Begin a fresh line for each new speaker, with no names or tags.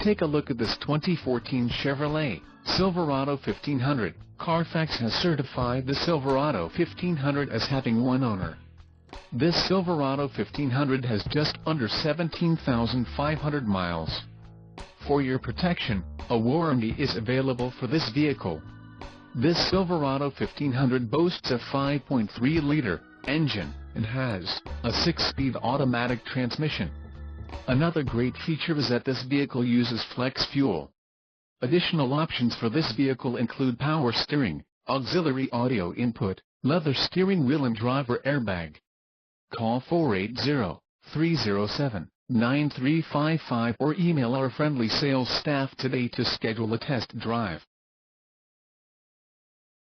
Take a look at this 2014 Chevrolet Silverado 1500. Carfax has certified the Silverado 1500 as having one owner. This Silverado 1500 has just under 17,500 miles. For your protection, a warranty is available for this vehicle. This Silverado 1500 boasts a 5.3-liter engine and has a 6-speed automatic transmission. Another great feature is that this vehicle uses flex fuel. Additional options for this vehicle include power steering, auxiliary audio input, leather steering wheel and driver airbag. Call 480-307-9355 or email our friendly sales staff today to schedule a test drive.